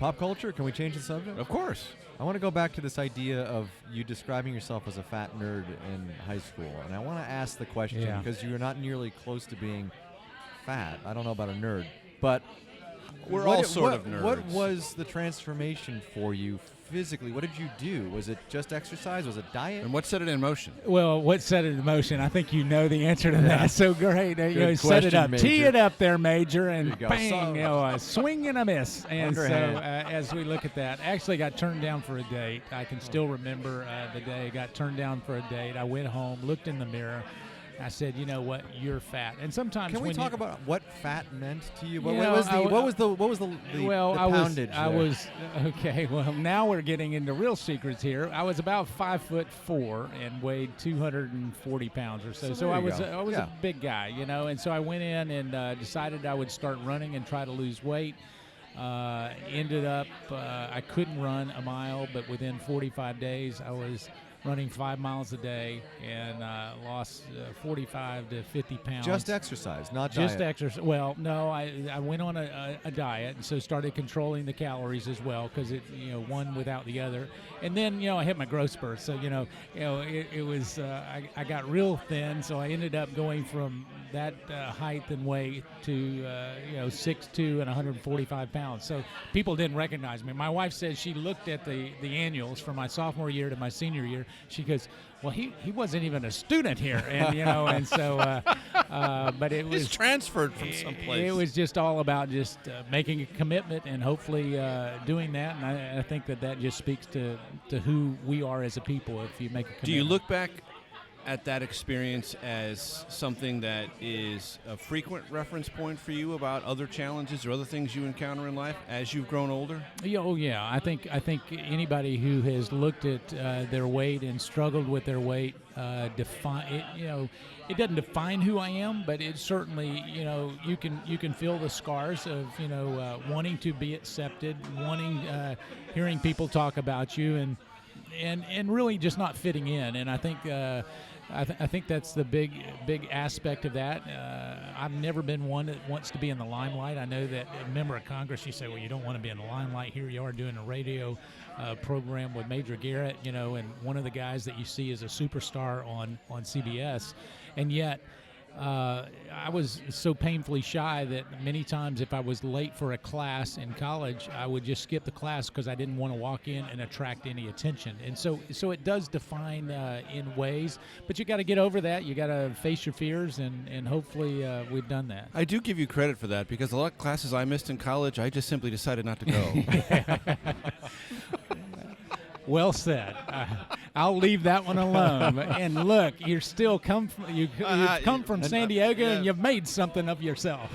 Pop culture? Can we change the subject? Of course. I want to go back to this idea of you describing yourself as a fat nerd in high school. And I want to ask the question, because you're not nearly close to being fat. I don't know about a nerd. But we're all sort of nerds. What was the transformation for you physically? What did you do? Was it just exercise? Was it diet? And what set it in motion? Well, what set it in motion? I think you know the answer to that. So great. Set it up. Major. Tee it up there, Major, and bang, a swing and a miss. And Underhand. so as we look at that, actually got turned down for a date. I can still remember the day I got turned down for a date. I went home, looked in the mirror. I said, you know what, you're fat. And sometimes can we when talk about what fat meant to you? What You know, was I- the poundage? I was okay. Well, now we're getting into real secrets here. I was about 5'4" and weighed 240 pounds or so. So there I you was go. a big guy, And so I went in and decided I would start running and try to lose weight. Ended up I couldn't run a mile, but within 45 days I was running 5 miles a day and lost 45 to 50 pounds. Just exercise, not Just diet. exercise. Well, no, I went on a diet, and so started controlling the calories as well, because one without the other. And then I hit my growth spurt, so it was I got real thin, so I ended up going from that height and weight to 6'2" and 145 pounds. So people didn't recognize me. My wife said she looked at the annuals from my sophomore year to my senior year. She goes, well, he wasn't even a student here, and and so, but it was He's transferred from someplace. It was just all about just making a commitment and hopefully doing that, and I think that just speaks to who we are as a people. If you make a commitment. Do you look back at that experience as something that is a frequent reference point for you about other challenges or other things you encounter in life as you've grown older? Yeah, oh yeah. I think anybody who has looked at their weight and struggled with their weight define it. It doesn't define who I am, but it certainly you can feel the scars of wanting to be accepted, wanting hearing people talk about you, and really just not fitting in. And I think I think that's the big aspect of that. I've never been one that wants to be in the limelight. I know that a member of Congress, you say, well, you don't want to be in the limelight. Here you are doing a radio program with Major Garrett, and one of the guys that you see is a superstar on CBS, and yet I was so painfully shy that many times if I was late for a class in college, I would just skip the class because I didn't want to walk in and attract any attention. And so it does define in ways, but you got to get over that. You got to face your fears, and hopefully we've done that. I do give you credit for that, because a lot of classes I missed in college, I just simply decided not to go. Well said. I'll leave that one alone. And look, you've come from San Diego, and you've made something of yourself.